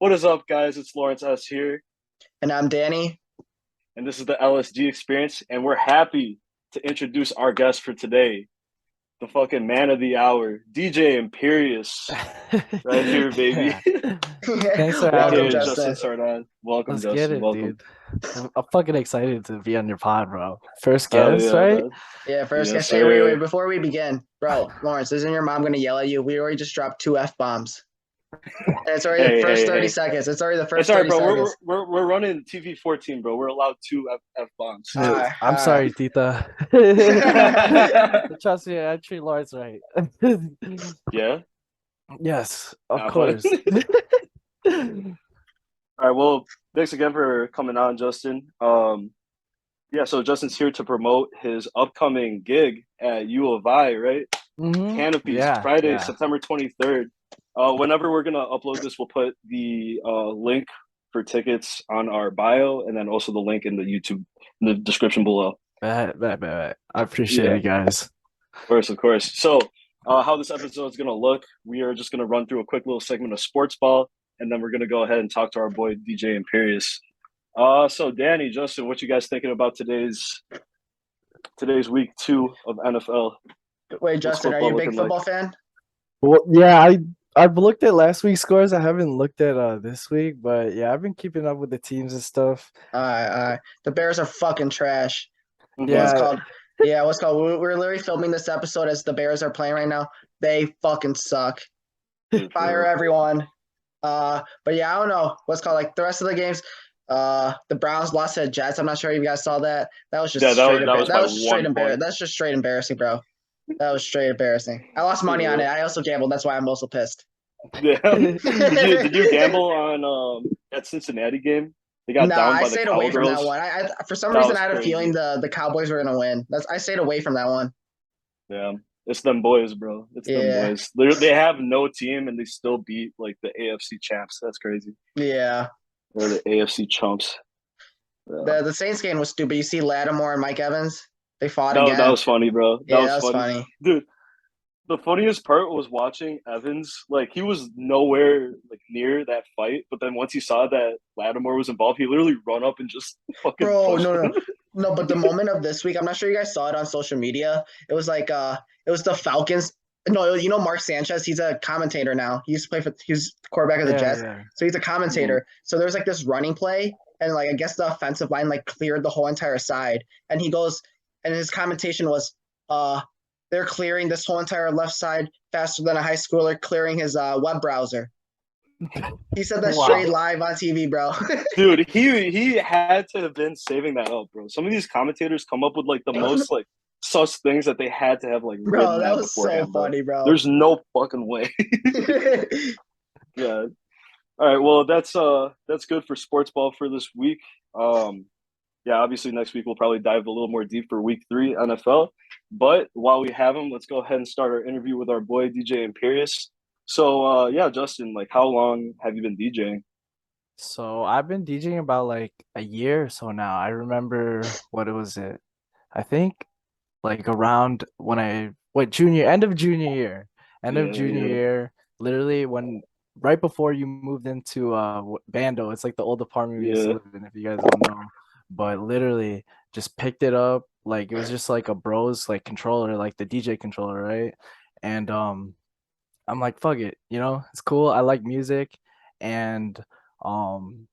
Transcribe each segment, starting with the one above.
What is up, guys? It's Lawrence S. here, And I'm Danny. and this is the LSD Experience, and we're happy to introduce our guest for today, the fucking man of the hour, DJ Imperius, right here, baby. Yeah. Thanks for having Welcome, AKA me. Justin Justin. Sardon. Welcome, Let's get Justin. it, Welcome. dude. I'm fucking excited to be on your pod, bro. First Hell guest, yeah, right? man. Yeah, first Yes, guess. Hey, wait, sir. before we begin, bro, Lawrence, isn't your mom gonna yell at you? We already just dropped two F-bombs. And it's already the Hey, first hey, 30 hey. seconds. It's already the It's first all right, 30 bro. seconds. We're running TV 14, bro. We're allowed two F bombs. All right, I'm all right. sorry, Tita. Trust me, I treat Lawrence right. Yeah. Yes, of Nah, but course. all right. Well, thanks again for coming on, Justin. Yeah, so Justin's here to promote his upcoming gig at U of I, right? Canopies, Yeah, Friday, yeah. September 23rd. Whenever we're gonna upload this, we'll put the link for tickets on our bio, and then also the link in the YouTube in the description below. Bet. I appreciate Yeah, it, guys. of course. So, how this episode is gonna look? We are just gonna run through a quick little segment of sports ball, and then we're gonna go ahead and talk to our boy DJ Imperius. So Danny, Justin, what you guys thinking about today's week 2 of NFL? Wait, What's Justin, are you football a big looking like? football fan? Well, yeah, I've looked at last week's scores. I haven't looked at this week, but yeah, I've been keeping up with the teams and stuff. All right, all right. The Bears are fucking trash. What's Mhm. Yeah, called? Yeah, what's called? We're literally filming this episode as the Bears are playing right now. They fucking suck. Dude, for Fire real. everyone. But yeah, I don't know what's called like the rest of the games. The Browns lost to the Jets. I'm not sure if you guys saw that. That was just Yeah, straight. that was That by was straight 1 point. embarrassing. That's just straight embarrassing, bro. That was straight embarrassing. I lost money on it. I also gambled. That's why I'm also pissed. Yeah. Did you gamble on that Cincinnati game? They got No, down I by the stayed away from that Cowgirls. one. I for some That reason was I had a feeling crazy. the Cowboys were gonna win. I stayed away from that one. Yeah. It's them boys, bro. It's them Yeah, boys. They have no team and they still beat like the AFC champs. That's crazy. yeah. Or the AFC chumps. Yeah. The Saints game was stupid. You see Lattimore and Mike Evans, they fought That again. was funny, bro. That Yeah, was that was funny. funny. Dude, the funniest part was watching Evans. Like he was nowhere like near that fight, but then once he saw that Lattimore was involved, he literally run up and just fucking Bro, pushed no, him. no, no. But the moment of this week, I'm not sure you guys saw it on social media. It was like it was the Falcons. No, you know Mark Sanchez. He's a commentator now. He used to play for. He's the quarterback of the yeah, Jets, yeah. so he's a Mhm. commentator. So there was like this running play, and like I guess the offensive line like cleared the whole entire side, and he goes, and his commentation was, they're clearing this whole entire left side faster than a high schooler clearing his web browser. He said that straight Wow. live on TV, bro. Dude, he had to have been saving that up, bro. Some of these commentators come up with like the most like sus things that they had to have like Bro, written that that was so beforehand, bro. funny, bro. There's no fucking way. Yeah. All right. Well, that's good for sports ball for this week. Um, yeah, obviously next week we'll probably dive a little more deep for week 3 NFL. But while we have him, let's go ahead and start our interview with our boy DJ Imperius. So yeah, Justin, like how long have you been DJing? So I've been DJing about like a year or so now. I remember what it was it. I think like around when I what junior end of junior year. End of Yeah, junior yeah. year, literally when right before you moved into Bando. It's like the old apartment we used to Yeah. live in, if you guys don't know. But literally just picked it up. Like it was just like a bros like controller, like the DJ controller, right? And I'm like, fuck it, it's cool. I like music and um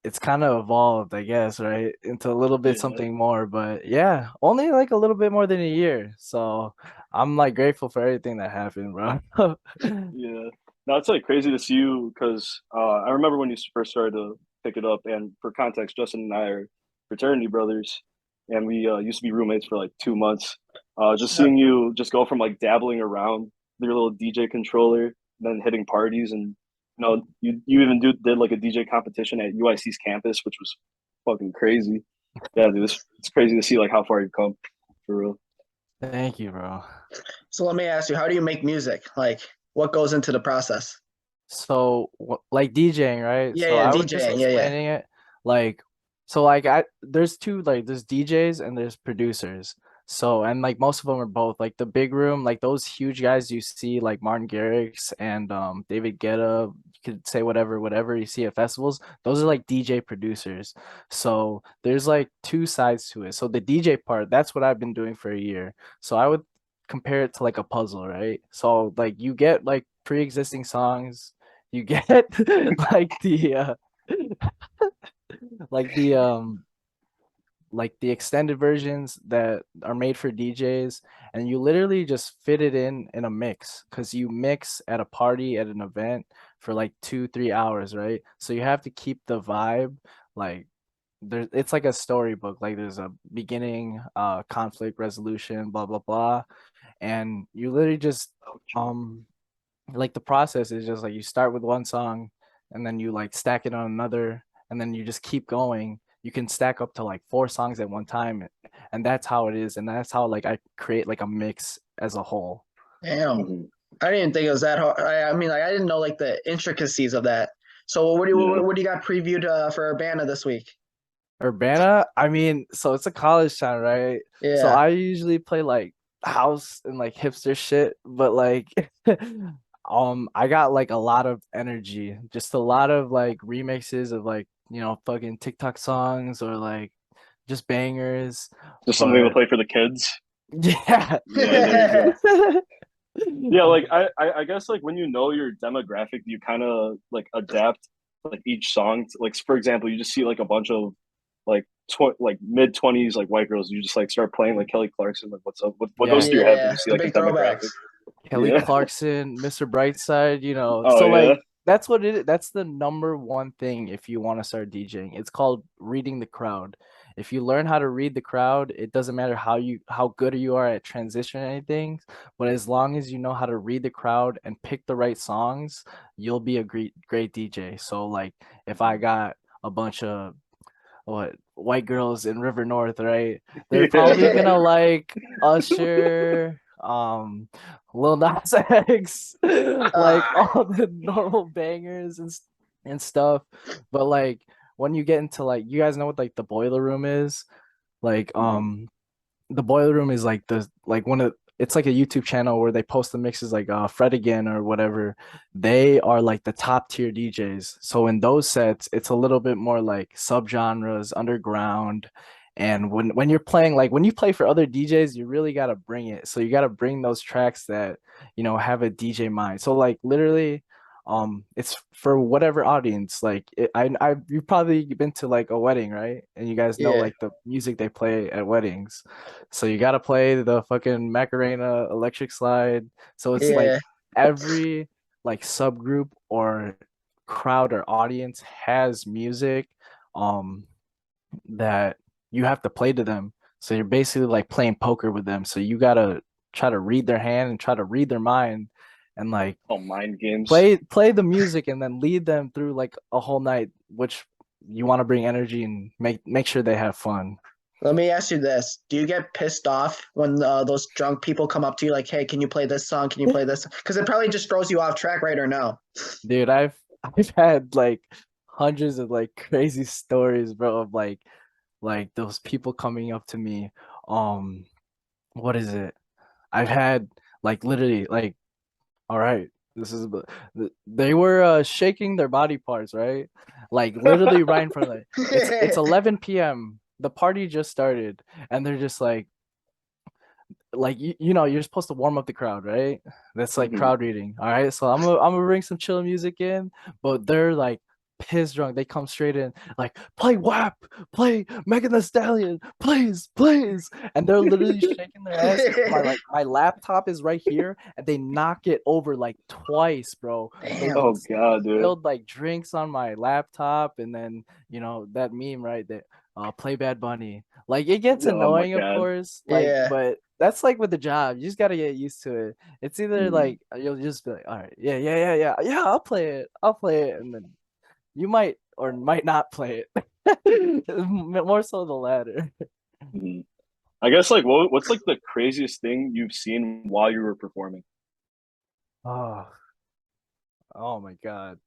it's kind of evolved, I guess, right, into a little bit Yeah. something more. But yeah, only like a little bit more than a year. So I'm like grateful for everything that happened, bro. Yeah. Now it's like crazy to see you because I remember when you first started to pick it up. And for context, Justin and I are fraternity brothers, and we used to be roommates for like 2 months. Just seeing you just go from like dabbling around with your little DJ controller, then hitting parties, and you even did like a DJ competition at UIC's campus, which was fucking crazy. Yeah, dude, it's crazy to see like how far you've come, for real. Thank you, bro. So let me ask you, how do you make music? Like, what goes into the process? So like DJing, right? Yeah, So yeah, I was just DJing. Yeah, yeah. explaining it like so like I there's two like there's DJs and there's producers. So, and like most of them are both like the big room, like those huge guys you see, like Martin Garrix and David Guetta. You could say whatever you see at festivals. Those are like DJ producers. So there's like two sides to it. So the DJ part, that's what I've been doing for a year. So I would compare it to like a puzzle, right? So like you get like pre-existing songs, you get like like the um like the extended versions that are made for DJs, and you literally just fit it in a mix because you mix at a party at an event for like 2 3 hours, right? So you have to keep the vibe like there's it's like a storybook, like there's a beginning, conflict resolution, blah blah blah, and you literally just um like the process is just like you start with one song and then you like stack it on another and then you just keep going. You can stack up to like 4 songs at one time, and that's how it is, and that's how like I create like a mix as a whole. Damn. Mhm. I didn't think it was that hard. I mean, like I didn't know like the intricacies of that. So Yeah. what do you got previewed for Urbana this week? Urbana, I mean, so it's a college town, right? So Yeah. I usually play like house and like hipster shit, but like I got like a lot of energy, just a lot of like remixes of like, fucking TikTok songs or like just bangers. Just something to But play for the kids. yeah. Yeah, there you go. Yeah, like I guess like when you know your demographic, you kind of like adapt like each song. Like for example, you just see like a bunch of like like mid 20s like white girls. You just like start playing like Kelly Clarkson. Like what's up? What goes Yeah. through your head when you Yeah, see the like a big demographic? throwbacks. Kelly Yeah. Clarkson, Mr. Brightside, Oh So yeah. like that's what it is. That's the number one thing if you want to start DJing. It's called reading the crowd. If you learn how to read the crowd, it doesn't matter how good you are at transitioning things, but as long as you know how to read the crowd and pick the right songs, you'll be a great DJ. So like if I got a bunch of what white girls in River North, right? They're probably Yeah. gonna like Usher, Lil Nas X, like Ah, all the normal bangers and stuff. But like when you get into like you guys know what like the boiler room is? Like the boiler room is like the like one of it's like a YouTube channel where they post the mixes like Fred again or whatever. They are like the top tier DJs. So in those sets, it's a little bit more like subgenres, underground. And when you're playing like when you play for other DJs, you really gotta bring it. So you gotta bring those tracks that have a DJ mind. So like literally it's for whatever audience like you've probably been to like a wedding, right? And you guys know yeah, like the music they play at weddings, so you got to play the fucking Macarena electric slide. So it's like yeah. every like subgroup or crowd or audience has music um that you have to play to them. So you're basically like playing poker with them. So you got to try to read their hand and try to read their mind and like Oh, mind games. play the music and then lead them through like a whole night, which you want to bring energy and make sure they have fun. Let me ask you this: do you get pissed off when those drunk people come up to you like, "Hey, can you play this song? Can you play this?" Because it probably just throws you off track, right or no? Dude, I've had like hundreds of like crazy stories, bro, of like those people coming up to me. Um, what is it? I've had like literally like, all right, this is they were shaking their body parts, right? Like literally right in front of it. It's 11 p.m. The party just started, and they're just like you're supposed to warm up the crowd, right? That's like Mhm. crowd reading. All right, so I'm gonna bring some chill music in, but they're like piss drunk. They come straight in like play WAP, play Megan the Stallion, please, and they're literally shaking their ass. My laptop is right here, and they knock it over like twice, bro. They Damn. Oh God, dude. spilled like drinks on my laptop, and then that meme, right? That play Bad Bunny. Like it gets Oh my annoying, of God. course. Like, Yeah. but that's like with the job. You just gotta get used to it. It's either Mhm. like you'll just be like, all right, yeah, I'll play it, and then you might or might not play it. More so the latter. Mhm. I guess like what's like the craziest thing you've seen while you were performing? Oh, oh my God.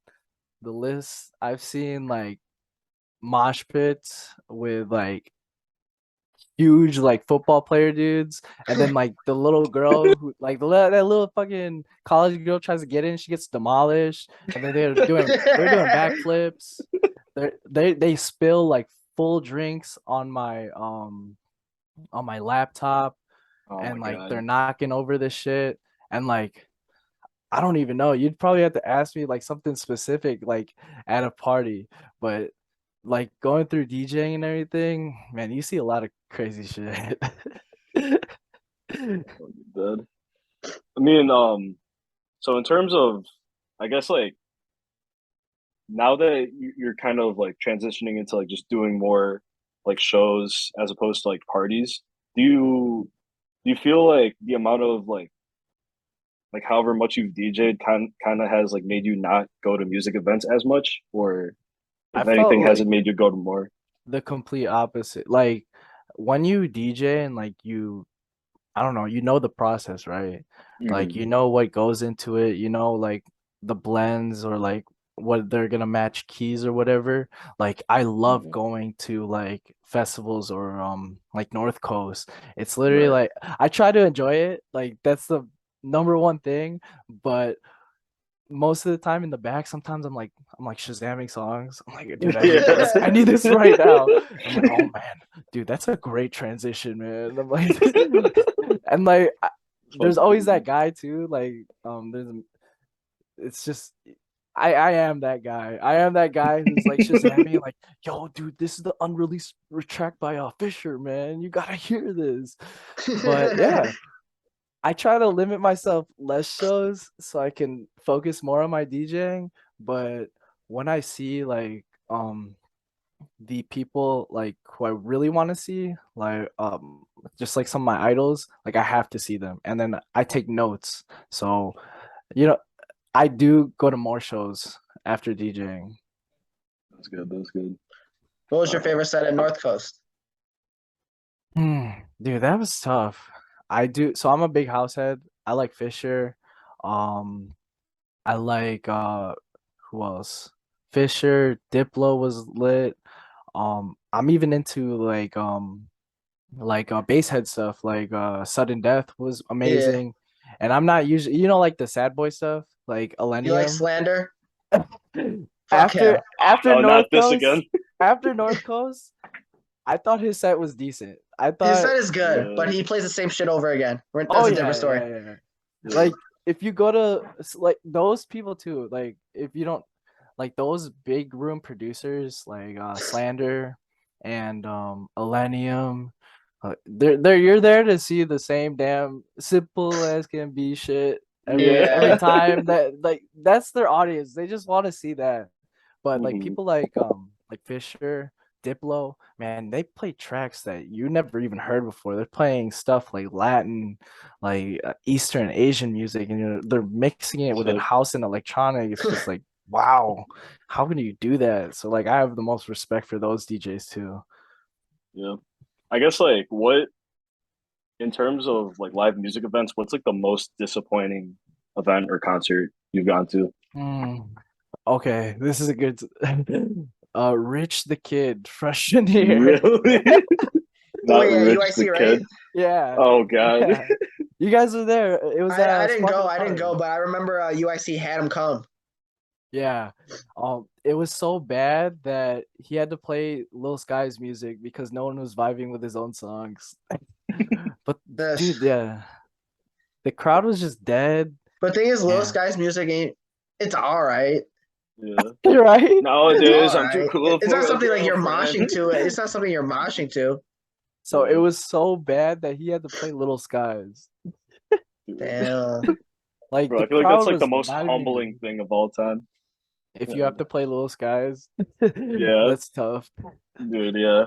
The list I've seen like mosh pits with like huge like football player dudes, and then like the little girl who like that little fucking college girl tries to get in, she gets demolished, and then they're doing backflips. They spill like full drinks on my laptop, Oh my and like God. they're knocking over this shit, and like I don't even know. You'd probably have to ask me like something specific, like at a party. But like going through DJing and everything, man, you see a lot of crazy shit. Dead. I mean, so in terms of, I guess like now that you're kind of like transitioning into like just doing more like shows as opposed to like parties, do you feel like the amount of like however much you've DJ'd kind of has like made you not go to music events as much, or I if felt anything, has like it made you go to more? the complete opposite. Like when you DJ and like I don't know, you know the process, right? Like Hmm. you know what goes into it, you know like the blends or like what they're gonna match keys or whatever. Like I love Yeah. going to like festivals or like North Coast. It's literally Right. like I try to enjoy it. Like that's the number one thing, but most of the time in the back, sometimes I'm like Shazamming songs. I'm like, dude, I need Yeah. this. I need this right now. I'm like, oh man, dude, that's a great transition, man. I'm like, and like, there's Fucking always crazy. that guy too. Like, it's just, I am that guy. I am that guy who's like Shazamming, like, yo, dude, this is the unreleased track by Fisher, man. You gotta hear this. But yeah, I try to limit myself less shows so I can focus more on my DJing. But when I see like the people like who I really want to see, like just like some of my idols, like I have to see them. And then I take notes. So, you know, I do go to more shows after DJing. That's good. That's good. What was your Uh, favorite set at North Coast? Hmm, dude, that was tough. I do so I'm a big house head. I like Fisher. Um I like who else? Fisher, Diplo was lit. I'm even into like basshead stuff like Sudden Death was Yeah. amazing. And I'm not usually like the sad boy stuff, like You like Millennium. Slander? Fuck After him. after oh, not North this again. Coast, after North Coast, I thought his set was decent. I His thought set is good, Yeah. but he plays the same shit over again. oh That's a different yeah, story. yeah, yeah. Yeah. Like if you go to like those people too, like if you don't like those big room producers like Slander and Millennium, they're you're there to see the same damn simple as can be shit every Yeah. time. That like that's their audience. They just want to see that. But like Hmm. people like Fisher, Diplo, man, they play tracks that you never even heard before. They're playing stuff like Latin, like Eastern Asian music, and they're mixing it with Sick. house and electronic. It's just like, wow, how can you do that? So like, I have the most respect for those DJs too. Yeah. I guess like what in terms of like live music events, what's like the most disappointing event or concert you've gone to? Hmm. Okay, this is a good. Rich the Kid freshman year. Really? Oh Not yeah, Rich the UIC, right? Kid. Yeah, Oh God. yeah. You guys were there. It was at I didn't go. Sparkle I didn't go, Park. but I remember UIC had him come. Yeah. It was so bad that he had to play Lil Sky's music because no one was vibing with his own songs. But This. dude, yeah, the crowd was just dead. But the thing is, Lil Yeah. Sky's music ain't. It's all right. Yeah. You're right. It's Nowadays, all I'm too right. cool It's for not my something like you're girlfriend. moshing to. It's not something you're moshing to. So it Yeah, was so bad that he had to play Little Skies. dude. Damn. Like Bro, the I feel like that's crowd like the was most not humbling even thing of all time. if you Yeah, have to play Little Skies. yeah, That's tough. dude, yeah.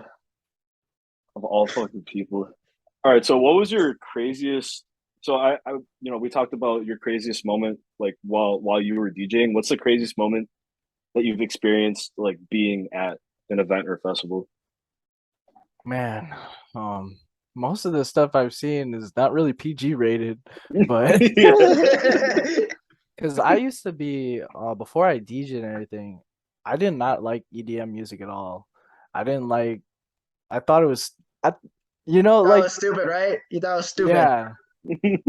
Of all fucking people. All right, so what was your craziest? So we talked about your craziest moment, like while you were DJing. What's the craziest moment that you've experienced, like being at an event or festival? Man, most of the stuff I've seen is not really PG rated, but Yeah. because I used to be before I DJed and everything, I did not like EDM music at all. I didn't like I thought it was I You know, That like was stupid, right? You thought it was stupid. yeah.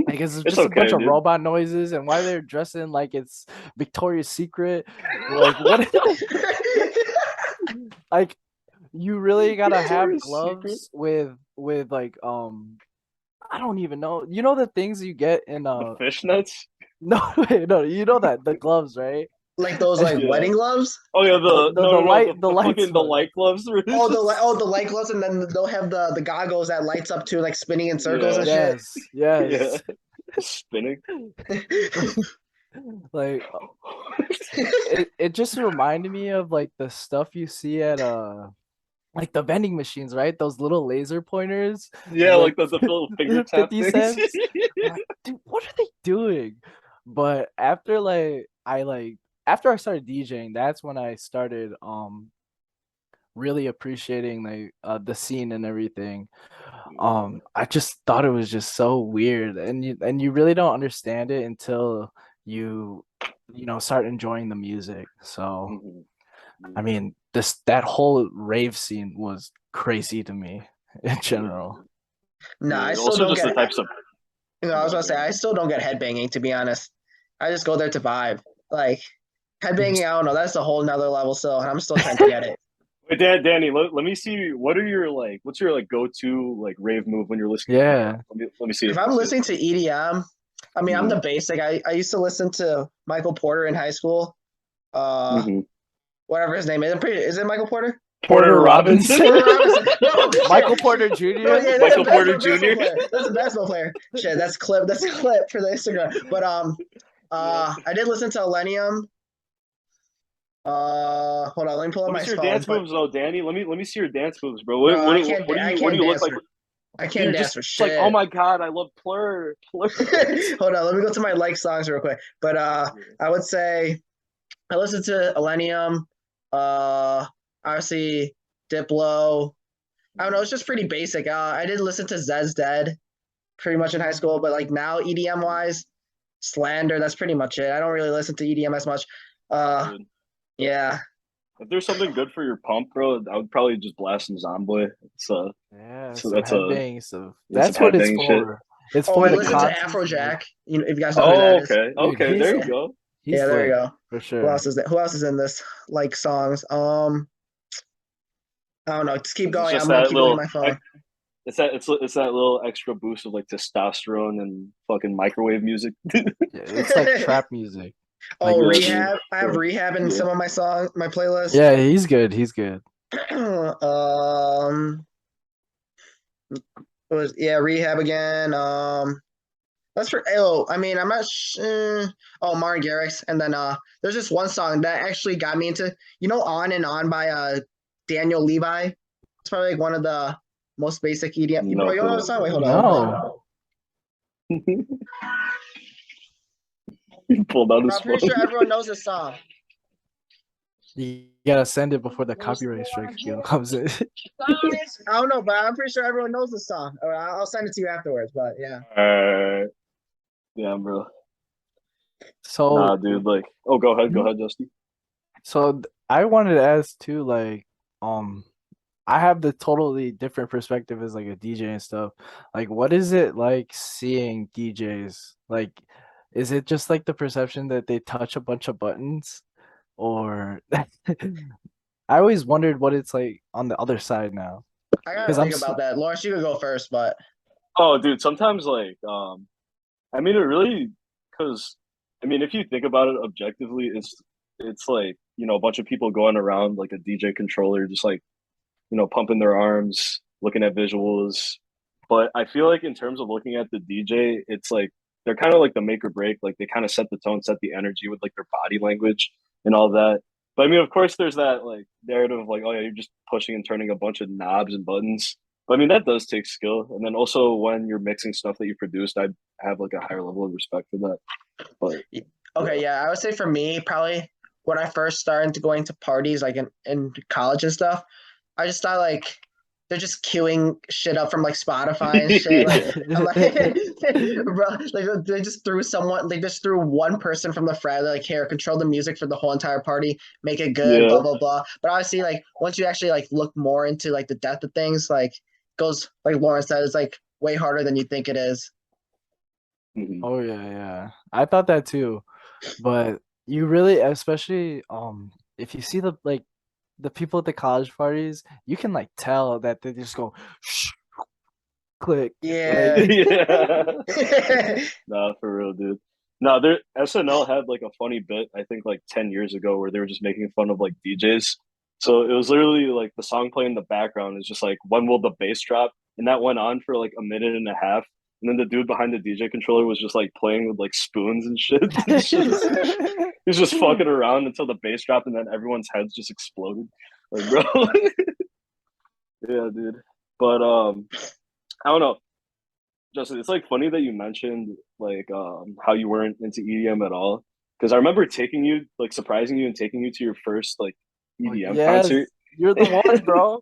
Like it's It's just a bunch okay, of dude. robot noises, and why they're dressing like it's Victoria's Secret. Like what? Like you really gotta have Victoria's Secret. gloves with like I don't even know. You know the things you get in The fishnets. no wait, no, you know that the gloves, right? Like those like Yeah. wedding gloves. Oh yeah, The the, the light the the lights fucking the one. light gloves. Where it's The light gloves, and then they'll have the goggles that lights up too, like spinning in circles yeah, and shit. Yes, yeah, yes. spinning. Like it just reminded me of like the stuff you see at like the vending machines, right? Those little laser pointers Yeah, with like the little finger tap 50 things. cents. I'm like, dude, what are they doing? But after after I started DJing, that's when I started really appreciating like the scene and everything. I just thought it was just so weird, and you really don't understand it until you start enjoying the music. So Mhm. I mean, that whole rave scene was crazy to me in general. Nah, Yeah, I and still also don't just the get. types of. I was Go gonna say ahead. I still don't get headbanging. To be honest, I just go there to vibe. Like headbanging, I don't know. That's a whole nother level. Still, and I'm still trying to get it. Wait, Danny, let me see. What are your like? What's your like go to like rave move when you're listening to EDM? Yeah. Let me see it. If Let me I'm see it. listening to EDM, I mean I'm Mm-hmm. the basic. I used to listen to Michael Porter in high school. Uh, Mm-hmm. whatever his name is. Is it Michael Porter? Porter Porter Robinson, Robinson, Porter Robinson. No Michael shit. Porter No, Jr. yeah, that's a Michael Porter basketball Jr. player. That's a basketball player. Shit, that's clip. That's a clip for the Instagram. But Yeah. I did listen to Millennium. Hold on, let me pull up Let me my see your phone. dance But moves, though, Danny. Let me see your dance moves, bro. bro, I What do can't you look dance like? for I can't You're dance just for it's like, oh shit. my god, I love Plur. Hold on, let me go to my like songs real quick. But I would say I listened to Millennium. Obviously Diplo. I don't know. It's just pretty basic. I did listen to Zez Dead pretty much in high school, but like now EDM wise, Slander. That's pretty much it. I don't really listen to EDM as much. Uh, Dude, yeah. if there's something good for your pump, bro, I would probably just blast some Zomboy. Yeah, So some that's a headbanging stuff. yeah, some That's what it's headbanging shit. for. It's Oh, for I the listened to concerts. Like, Afrojack. You know, if you guys know who that Oh, is. okay, dude, okay, there you Yeah. go. Yeah, he's there you lit go. for Who else sure. is that? Who else is in this like songs? I don't know. Just keep It's going. just I'm gonna that keep looking at little. my phone. It's that little extra boost of like testosterone and fucking microwave music. Yeah, it's like trap music. Like Oh, Yeah, legit. dude. Rehab. I have Rehab in Yeah. some of my songs, my playlist. Yeah, he's good. He's good. It was Rehab again. That's for I mean, I'm not. Oh, Martin Garrix, and then there's this one song that actually got me into. You know, "On and On" by Daniel Levi. It's probably like one of the most basic EDM. Bro, No you don't know the clue. song? Wait, hold on. Let me pull it up. No, He pulled out Bro, his I'm pretty phone. sure everyone knows this song. you gotta send it before the copyright strike comes in. I don't know, but I'm pretty sure everyone knows this song. All right, I'll send it to you afterwards. But yeah. Yeah, bro. So, Nah, dude. Like, oh, go ahead, Justy. I wanted to ask too, like, um, I have the totally different perspective as like a DJ and stuff. Like, what is it like seeing DJs? Like, is it just like the perception that they touch a bunch of buttons, or I always wondered what it's like on the other side now. I gotta Because think about that. Lawrence, you could go first, but Oh, dude. Sometimes, like, I mean, it really, because, I mean, if you think about it objectively, it's like a bunch of people going around like a DJ controller, just like pumping their arms, looking at visuals. But I feel like in terms of looking at the DJ, it's like they're kind of like the make or break. Like they kind of set the tone, set the energy with like their body language and all that. But I mean, of course, there's that like narrative of like, oh yeah, you're just pushing and turning a bunch of knobs and buttons. But I mean, that does take skill. And then also when you're mixing stuff that you produced, I have like a higher level of respect for that. But okay, yeah, I would say for me, probably when I first started to going to parties, like in college and stuff, I just thought like they're just queuing shit up from like Spotify and shit. Like I'm like, bro, like they just threw someone, they just threw one person from the frat. They're like, here, control the music for the whole entire party, make it good, yeah, blah blah blah. But obviously, like once you actually like look more into like the depth of things, like goes like Lauren said, it's like way harder than you think it is. Mhm. Oh yeah. I thought that too. But you really, especially if you see the people at the college parties, you can like tell that they just go click. Like Yeah. Yeah. Nah, for real, dude. No, their SNL had like a funny bit, I think like 10 years ago, where they were just making fun of like DJs. So it was literally like the song playing in the background is just like, when will the bass drop? And that went on for like a minute and a half. And then the dude behind the DJ controller was just like playing with like spoons and shit. He's just fucking around until the bass dropped, and then everyone's heads just exploded. Like, bro. Yeah, dude. But I don't know. Justin, it's like funny that you mentioned like how you weren't into EDM at all. Because I remember taking you, like surprising you and taking you to your first like Oh, EDM yes, concert. you're the one, bro.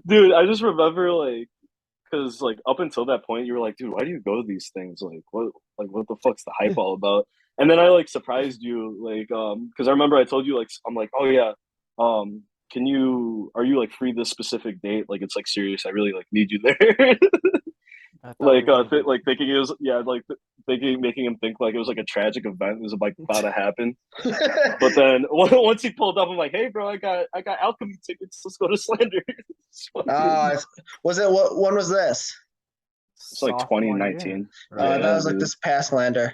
Dude, I just remember like because like up until that point you were like, dude, why do you go to these things? Like what the fuck's the hype all about? And then I like surprised you like because I remember I told you like I'm like, oh yeah, can you are you like free this specific date? Like it's like serious, I really like need you there. I thought Like we were like thinking it was yeah like thinking making him think like it was like a tragic event was like about to happen. But then once he pulled up, I'm like, hey bro, I got alchemy tickets, let's go to Slander. uh, was it what one was this? It's like sophomore year, 2019. right? That Yeah, was like dude. this past lander.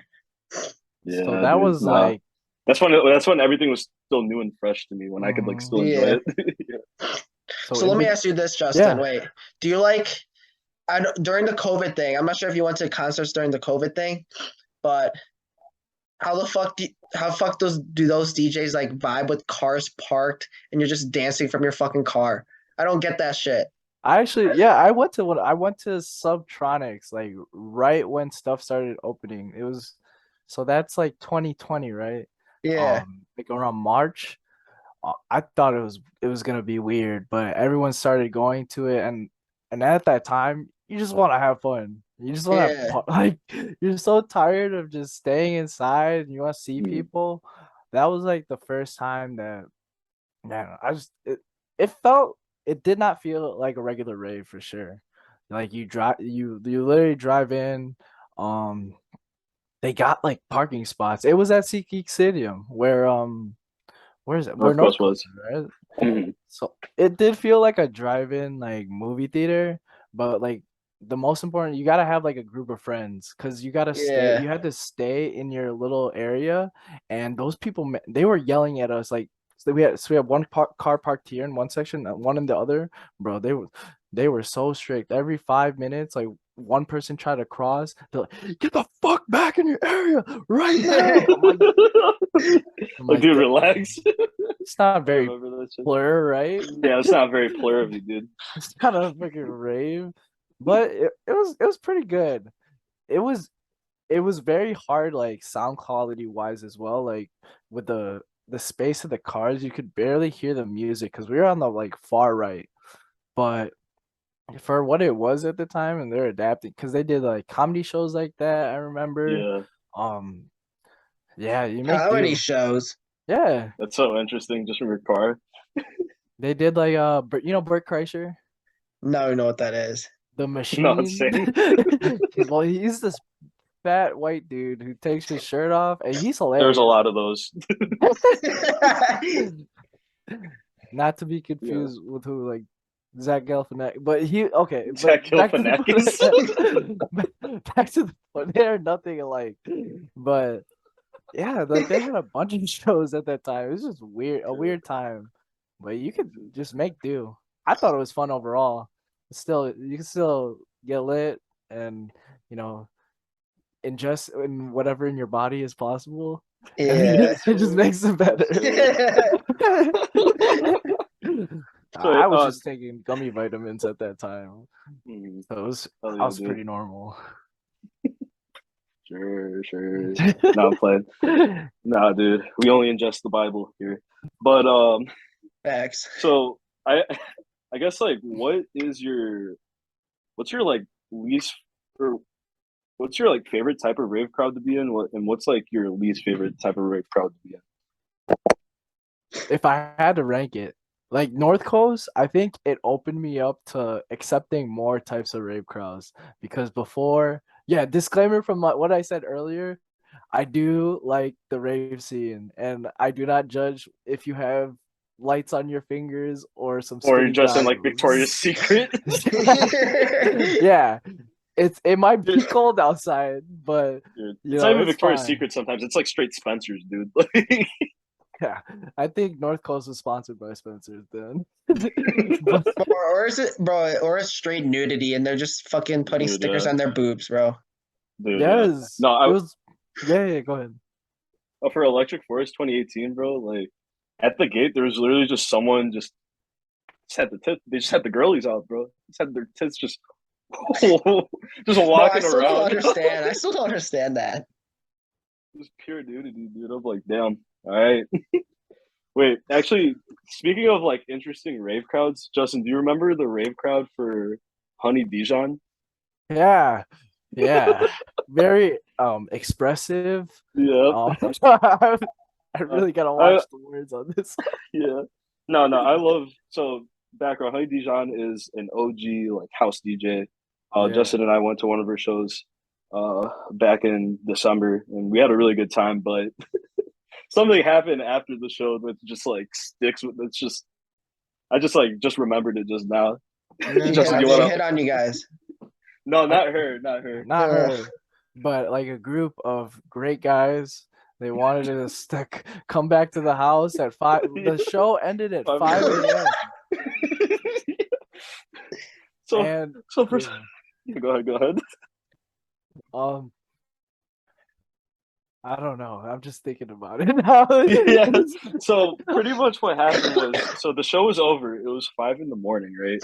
So Yeah, that dude. was Nah, like, that's when everything was still new and fresh to me, when I could like still enjoy Yeah. it. so So in let me the ask you this, Justin. yeah. Wait, do you like during the COVID thing? I'm not sure if you went to concerts during the COVID thing, but how fuck do those DJs like vibe with cars parked and you're just dancing from your fucking car? I don't get that shit. I actually, yeah, I went to Subtronics like right when stuff started opening. It was so that's like 2020, right? Yeah. Like around March. I thought it was gonna be weird, but everyone started going to it, and at that time, you just want to have fun. You just want Yeah. to like you're so tired of just staying inside, and you want to see Mm. people. That was like the first time that man, it felt it did not feel like a regular rave for sure. Like you literally drive in, um they got like parking spots. It was at SeatGeek Stadium where is it? Where North North Coast Coast was. is, right? Mhm. So it did feel like a drive-in like movie theater, but like the most important, you gotta have like a group of friends because Yeah. you had to stay in your little area, and those people they were yelling at us like so we had one car parked here in one section and one in the other, bro. They were so strict. Every 5 minutes, like one person tried to cross, they're like, "Get the fuck back in your area right now!" I'm Like, like, dude, damn, relax. it's not I very remember that shit. blur, right? Yeah, it's not very plur of you, dude. It's kind of freaking rave, but it was pretty good. It was it was very hard, like sound quality wise as well. Like with the space of the cars, you could barely hear the music because we were on the like far right. But for what it was at the time, and they're adapting because they did like comedy shows like that. I remember. Yeah, Um, yeah, you make Comedy do. shows. Yeah, that's so interesting just from your car. they did like you know Bert Kreischer, No, you know what that is. the No, I'm machine. saying. Well, he's this fat white dude who takes his shirt off, and he's There's a hilarious. lot of those. Not to be Yeah. confused with who like Zach Galifianakis, but he okay. But Zach back to the Galifianakis. back to the point. They're nothing alike, but yeah, like they had a bunch of shows at that time. It was just a weird time, but you could just make do. I thought it was fun overall. Still, you can still get lit and you know ingest in whatever in your body is possible, and Yeah. it just makes it better. So, I was just taking gummy vitamins at that time, so hell I yeah, was dude. pretty normal. Sure. No, I'm playing. Nah, dude. We only ingest the Bible here. But Facts. so I I guess like what's your like least or what's your like favorite type of rave crowd to be in? What's like your least favorite type of rave crowd to be in? If I had to rank it, like North Coast, I think it opened me up to accepting more types of rave crowds because before, yeah, disclaimer from what I said earlier, I do like the rave scene and I do not judge if you have lights on your fingers or some Or you're skinny dressed in like goggles. Victoria's Secret. Yeah, it might be Dude, cold outside, but you it's not know, even it's Victoria's fine. Secret sometimes. It's like straight Spencer's, dude. Yeah, I think North Coast was sponsored by Spencer's then. But Or is it, bro? Or it's straight nudity, and they're just fucking putting Dude, stickers on their boobs, bro. dude, yeah. yes, No, it was. Yeah, yeah, go ahead. for Electric Forest 2018, bro, like at the gate, there was literally just someone just had the tits. They just had the girlies out, bro. Just had their tits just just Bro, I walking still don't around. understand. I still don't understand that. Just pure nudity, dude. I'm like, damn. All right. Wait, actually, speaking of like interesting rave crowds, Justin, do you remember the rave crowd for Honey Dijon? Yeah, yeah, very expressive. Yep. I Uh, really gotta I watch the words on this. yeah. No, I love so background. Honey Dijon is an OG like house DJ. Yeah, Justin and I went to one of her shows back in December and we had a really good time, but something happened after the show that just like sticks with it's just I just like just remembered it just now. Justin, you She wanna hit on you guys. no, uh, not her, not her. not Uh, her, but like a group of great guys. They wanted to stick, come back to the house at 5. The show ended at 5 5 a.m. so And so for yeah, go ahead. um, I don't know. I'm just thinking about it now. Yeah. So pretty much what happened was so the show was over. It was 5 in the morning, right?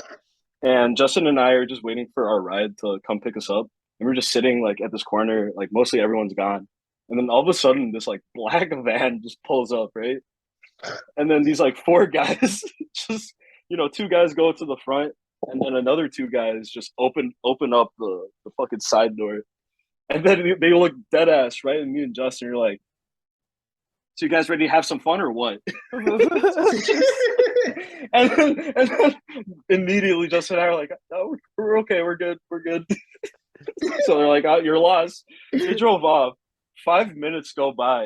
And Justin and I are just waiting for our ride to come pick us up. And we're just sitting like at this corner, like mostly everyone's gone. And then all of a sudden this like black van just pulls up, right? And then these like four guys just two guys go to the front and then another two guys just open up the fucking side door. And then they look dead ass, right? And me and Justin are like, so you guys ready to have some fun or what? And then immediately Justin and I are like, no, we're okay, we're good, we're good. So they're like, oh, you're lost. They drove off. 5 minutes go by,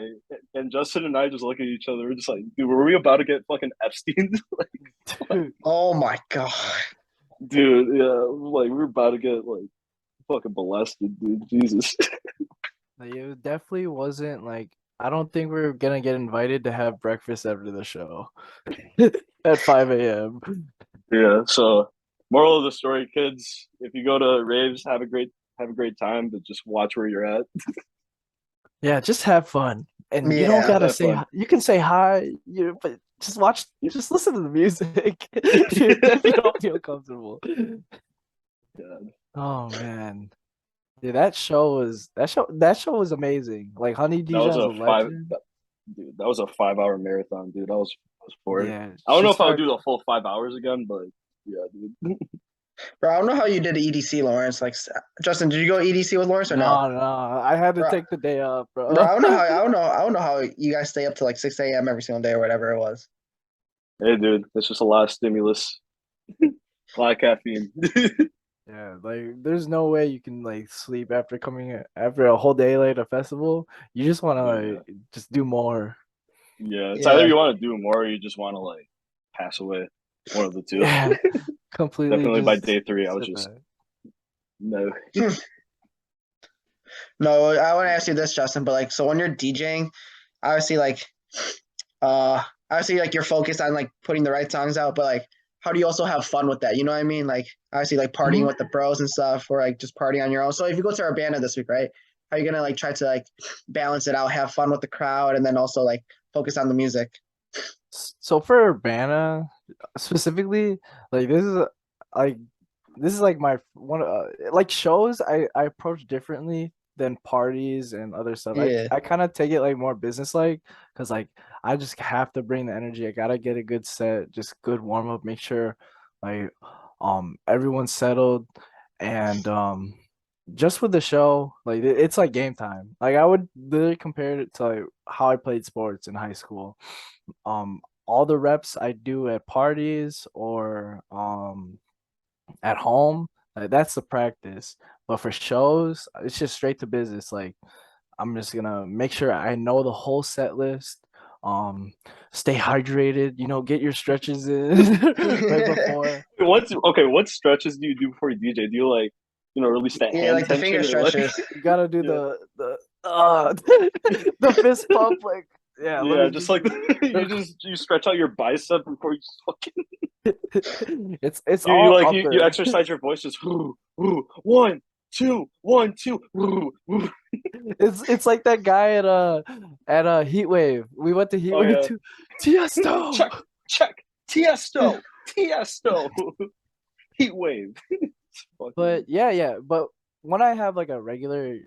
and Justin and I just look at each other. We're just like, dude, were we about to get fucking Epstein? Like, Dude, oh my god. dude, yeah, like we were about to get like fucking molested, dude. Jesus. like, it definitely wasn't like. I don't think we're gonna get invited to have breakfast after the show at 5 a.m. Yeah. So, moral of the story, kids: if you go to raves, have a great time, but just watch where you're at. Yeah, just have fun, and you don't Yeah. gotta Have say. fun. You can say hi, but just watch. Just listen to the music if you don't feel comfortable. God, Oh man, yeah, that show was amazing. Like Honey that was Dijon's a a five. legend. Dude, that was a 5 hour marathon, dude. I was for it. Yeah, I don't she know if I would started. do the full 5 hours again, but yeah, dude. Bro, I don't know how you did EDC, Lawrence. Like, Justin, did you go EDC with Lawrence or no? No, I had to Bro, take the day off, bro, bro. I don't know how. I don't know how you guys stay up to like 6 a.m. every single day or whatever it was. Hey, dude, it's just a lot of stimulus, a lot of caffeine. Yeah, like there's no way you can like sleep after a whole day like a festival. You just want to Yeah, just do more. yeah. It's either Yeah. you want to do more or you just want to like pass away. One of the two. Yeah, completely Definitely by just day three, I was sit just back. no. No, I want to ask you this, Justin. But like, so when you're DJing, obviously, like, obviously, like you're focused on like putting the right songs out. But like, how do you also have fun with that? You know what I mean? Like, obviously, like partying Mhm. with the bros and stuff, or like just partying on your own. So if you go to Urbana this week, right? How are you gonna like try to like balance it out, have fun with the crowd, and then also like focus on the music? So for Urbana specifically, like like this is like my one like shows I approach differently than parties and other stuff. Yeah. I kind of take it like more business like because like I just have to bring the energy. I gotta get a good set, just good warm up, make sure like everyone's settled and just with the show, like it's like game time. Like I would literally compare it to like how I played sports in high school. Um all the reps I do at parties or at home. Like that's the practice. But for shows, it's just straight to business. Like I'm just gonna make sure I know the whole set list. Um, Stay hydrated. Get your stretches in right before. What stretches do you do before you DJ? Do you like, release that Yeah, hand like the finger tension or like stretches. You gotta do yeah. the fist pump. Like yeah, let Yeah, me just just. like you stretch out your bicep before you just fucking It's you all like you upper. exercise your voice just whoo, whoo, 1 2 1 2 whoo, whoo. It's like that guy at Heat Wave. We went to Heat Oh Wave yeah. to Tiesto. Check. Tiesto. Heat wave. But yeah. But when I have like a regular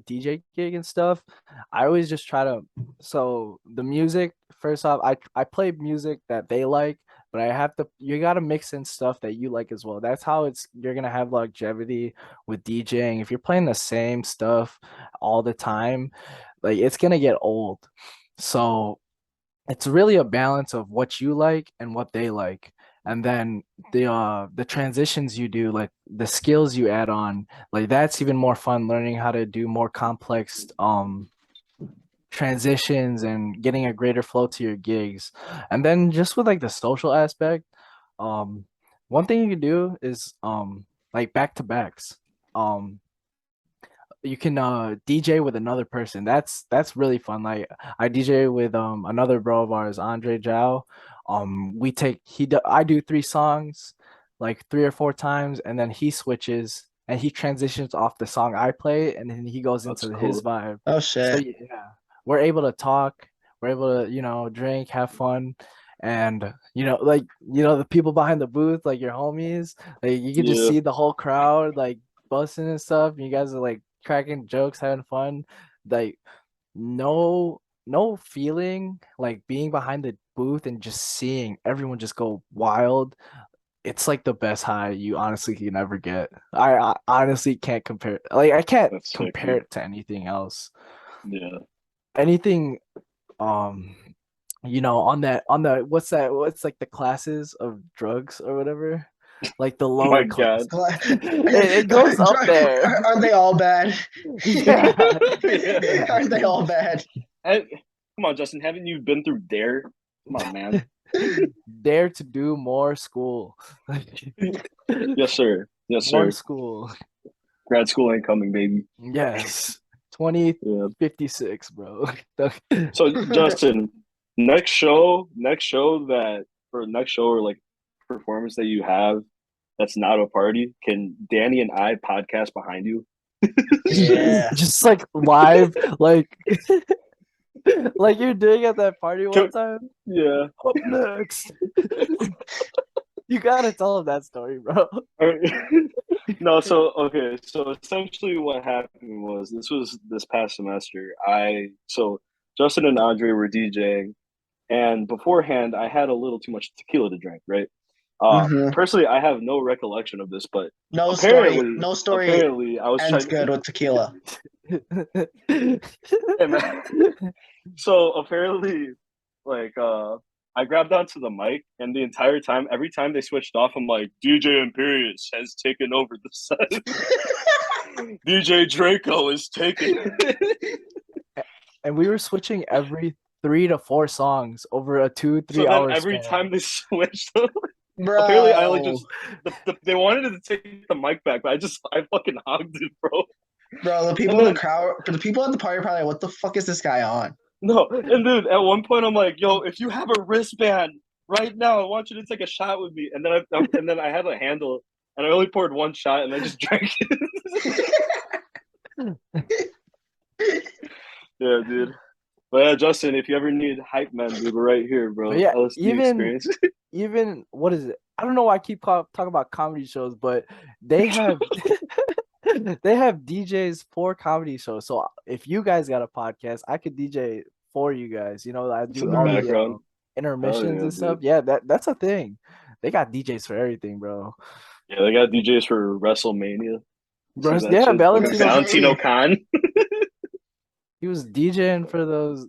DJ gig and stuff, I always just try to. So the music, first off, I play music that they like, but you gotta mix in stuff that you like as well. That's how you're gonna have longevity with DJing. If you're playing the same stuff all the time, like it's gonna get old. So it's really a balance of what you like and what they like, and then the transitions you do, like the skills you add on, like that's even more fun, learning how to do more complex transitions and getting a greater flow to your gigs. And then just with like the social aspect, um one thing you can do is like back to backs. You can DJ with another person. That's really fun. Like I DJ with another bro of ours, Andre Zhao. I do 3 songs, like 3 or 4 times, and then he switches and he transitions off the song I play, and then he goes That's into his cool. vibe. Oh So shit. yeah, we're able to talk, we're able to drink, have fun, and like the people behind the booth, like your homies, like you can just Yeah. see the whole crowd like busting and stuff. And you guys are like cracking jokes, having fun. Like no feeling like being behind the booth and just seeing everyone just go wild. It's like the best high you honestly can ever get. I honestly can't compare. Like I can't That's sick, compare dude. it to anything else. Yeah. Anything um on the what's like the classes of drugs or whatever, like the My lower class. God. It goes up there. Aren't they all bad? Yeah. Yeah. Aren't they all bad? Come on, Justin. Haven't you been through Dare? Come on, man. Dare to do more school. Yes, sir. Yes, More sir. school. Grad school ain't coming, baby. Yes. Yeah. 2056, bro. So, Justin, next show or like performance that you have that's not a party, can Danny and I podcast behind you? Yeah. Just like live, like like you're doing at that party one Can- time. yeah. Up next. You gotta tell him that story, bro. No, so okay, so essentially what happened was this past semester. So Justin and Andre were DJing, and beforehand I had a little too much tequila to drink, right? Mm-hmm. Personally, I have no recollection of this, but No story. apparently, No story apparently I was ends trying. good with tequila. Hey, man. So apparently, like I grabbed onto the mic, and the entire time, every time they switched off, I'm like, DJ Imperius has taken over the set. DJ Draco is taking. And we were switching every 3 to 4 songs over a 2-3 So then hour every span. time they switched, apparently I like Bro. just they wanted to take the mic back, but I fucking hogged it, bro. Bro, the people And in the then crowd, the people at the party are probably like, what the fuck is this guy on? no, and dude, at one point I'm like, yo, if you have a wristband right now, I want you to take a shot with me. And then I had a handle, and I only poured one shot, and I just drank it. Yeah, dude. But yeah, Justin, if you ever need hype man, dude, we're right here, bro. But yeah, LSD experience. even what is it? I don't know why I keep talking about comedy shows, but they have they have DJs for comedy shows. So if you guys got a podcast, I could DJ for you guys. I It's in do the all the background. intermissions Yeah, and stuff. dude. Yeah, that's a thing. They got DJs for everything, bro. Yeah, they got DJs for WrestleMania. Bro, That yeah, shit. Fucking Valentino. Valentino Khan. He was DJing for those.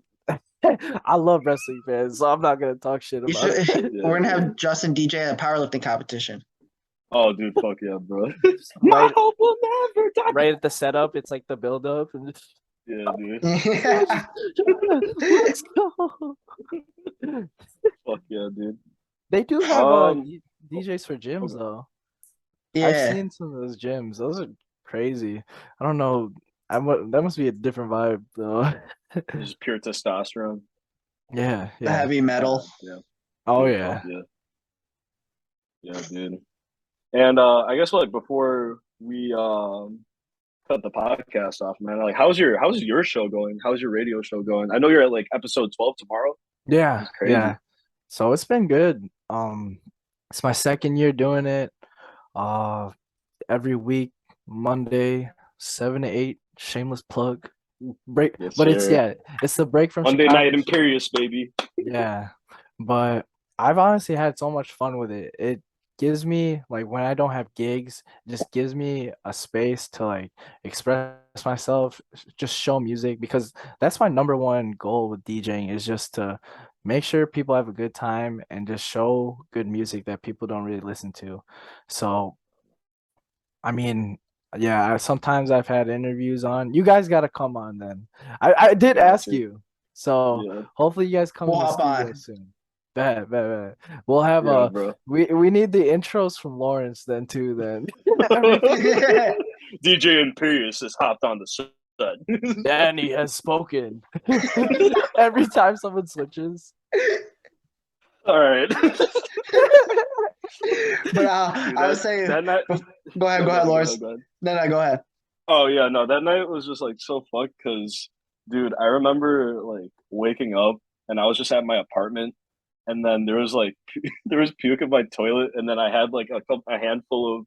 I love wrestling fans, so I'm not gonna talk shit You about should. it. We're gonna dude. have Justin DJ at a powerlifting competition. Oh, dude, fuck yeah, bro. My Right, hope will never die. right at the setup, it's like the build up, and Yeah, dude. let's go. Fuck yeah, dude. They do have Um, DJs for gyms okay. though. I've Yeah, seen some of those gyms. Those are crazy. I don't know. That must be a different vibe though. Just pure testosterone. Yeah, the yeah. heavy metal. Yeah, Oh dude, fuck yeah. yeah. Yeah, dude. And I guess like before we cut the podcast off, man, like how's your show going? How's your radio show going? I know you're at like episode 12 tomorrow. Yeah, It's crazy. yeah. So it's been good. It's my second year doing it. Uh, every week, Monday, 7 to 8. Shameless plug. Break, Yes, but it's sir. yeah, it's the break from Monday night Chicago show. Imperius, baby. Yeah, but I've honestly had so much fun with it. It gives me like when I don't have gigs, it just gives me a space to like express myself, just show music because that's my number one goal with DJing is just to make sure people have a good time and just show good music that people don't really listen to. So, I mean, yeah, sometimes I've had interviews on. You guys got to come on then. I did Got ask you. you. So Yeah. hopefully you guys come We'll in the hop studio on. soon. Bet. We'll have Yeah, bro. we need the intros from Lawrence then too then. Every DJ Imperius has hopped on the set. Danny has spoken. Every time someone switches. All right. But Dude, I would say, that night. go ahead, No, Lawrence. go ahead. No, go ahead. Oh yeah, no, that night was just like so fucked because, dude, I remember like waking up and I was just at my apartment, and then there was like there was puke in my toilet, and then I had like a handful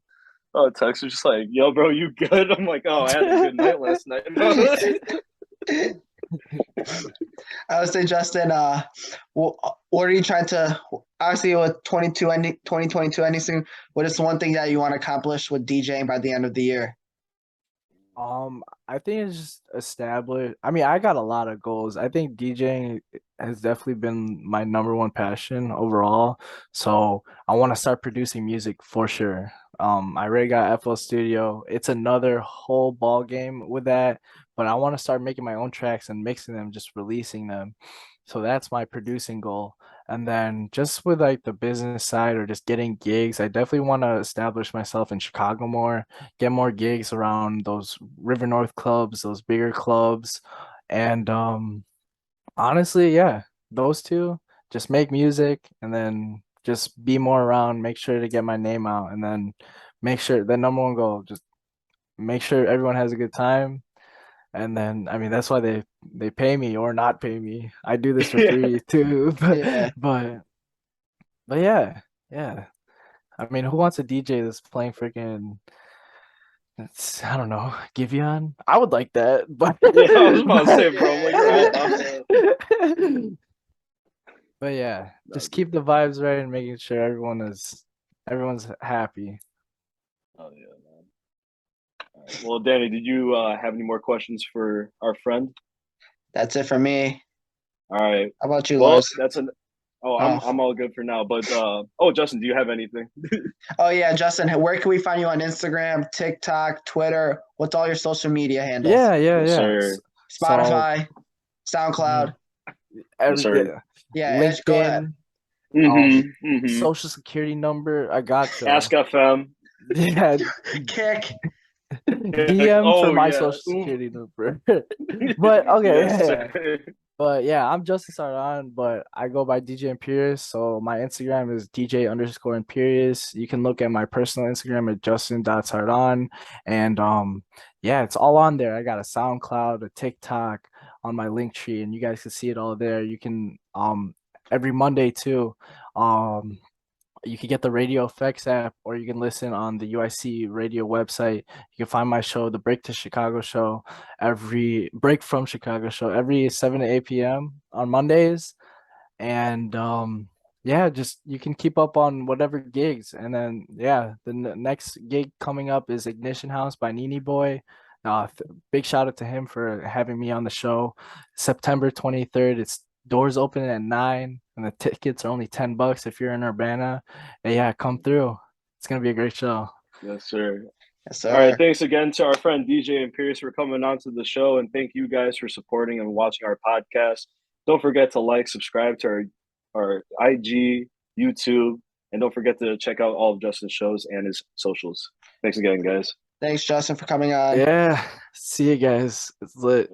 of texts just like, "Yo, bro, you good?" I'm like, "Oh, I had a good night last night." I would say, Justin, what are you trying to, obviously with 2022 ending soon, what is one thing that you want to accomplish with DJing by the end of the year? I think it's just established. I mean, I got a lot of goals. I think DJing has definitely been my number one passion overall. So I want to start producing music for sure. I already got FL Studio. It's another whole ball game with that, but I want to start making my own tracks and mixing them, just releasing them. So that's my producing goal. And then just with like the business side or just getting gigs, I definitely want to establish myself in Chicago more, get more gigs around those River North clubs, those bigger clubs. And honestly, yeah, those two, just make music and then just be more around, make sure to get my name out and then make sure the number one goal, just make sure everyone has a good time. And then I mean that's why they pay me or not pay me. I do this for Yeah, free too. Yeah. But yeah, yeah. I mean, who wants a DJ that's playing freaking it's I don't know, Giveon? I would like that, but yeah. I was about to say, bro. I'm like, you're all about Yeah. that. but yeah, No, just dude. keep the vibes right and making sure everyone's happy. Oh yeah, man. All right. Well, Danny, did you have any more questions for our friend? That's it for me. All right. How about you, Well, Lawrence? that's an. Oh, Oh, I'm all good for now. But oh, Justin, do you have anything? oh yeah, Justin. Where can we find you on Instagram, TikTok, Twitter? What's all your social media handles? Yes, Yeah. sir. So Spotify, mhm, SoundCloud. Yes, every sir. yeah, Yeah, go ahead. LinkedIn, Mm-hmm. Mm-hmm. social security number, I got you. Ask FM. Yeah, Kick. DM for Oh my yeah. social Oof. security number. But okay, Yes, yeah. sir. But yeah, I'm Justin Sardon, but I go by DJ Imperius. So my Instagram is DJ_Imperius. You can look at my personal Instagram at Justin.Sardon. And yeah, it's all on there. I got a SoundCloud, a TikTok on my link tree, and you guys can see it all there. You can every Monday too. Um you can get the Radio Effects app, or you can listen on the UIC radio website. You can find my show, the Break to Chicago show, every Break from Chicago show, every 7 to 8 p.m. on Mondays. And yeah, just you can keep up on whatever gigs. And then yeah, the next gig coming up is Ignition House by Nini Boy. Big shout out to him for having me on the show. September 23rd. It's Doors open at 9, and the tickets are only $10 if you're in Urbana. And yeah, come through. It's gonna be a great show. Yes, sir. Yes, All right. sir. Thanks again to our friend DJ Imperius for coming on to the show. And thank you guys for supporting and watching our podcast. Don't forget to like, subscribe to our IG, YouTube, and don't forget to check out all of Justin's shows and his socials. Thanks again, guys. Thanks, Justin, for coming on. Yeah, see you guys. It's lit.